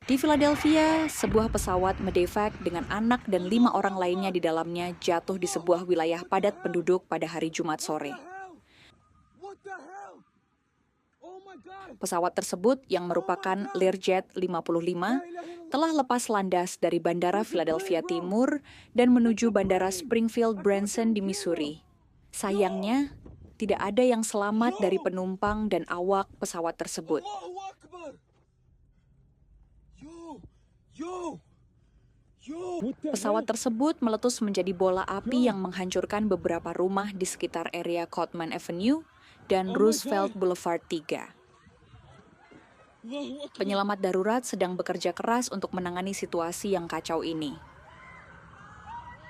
Di Philadelphia, sebuah pesawat medevac dengan anak dan 5 orang lainnya di dalamnya jatuh di sebuah wilayah padat penduduk pada hari Jumat sore. Pesawat tersebut, yang merupakan Learjet 55, telah lepas landas dari Bandara Philadelphia Timur dan menuju Bandara Springfield Branson di Missouri. Sayangnya, tidak ada yang selamat dari penumpang dan awak pesawat tersebut. Pesawat tersebut meletus menjadi bola api yang menghancurkan beberapa rumah di sekitar area Cottman Avenue dan Roosevelt Boulevard 3. Penyelamat darurat sedang bekerja keras untuk menangani situasi yang kacau ini.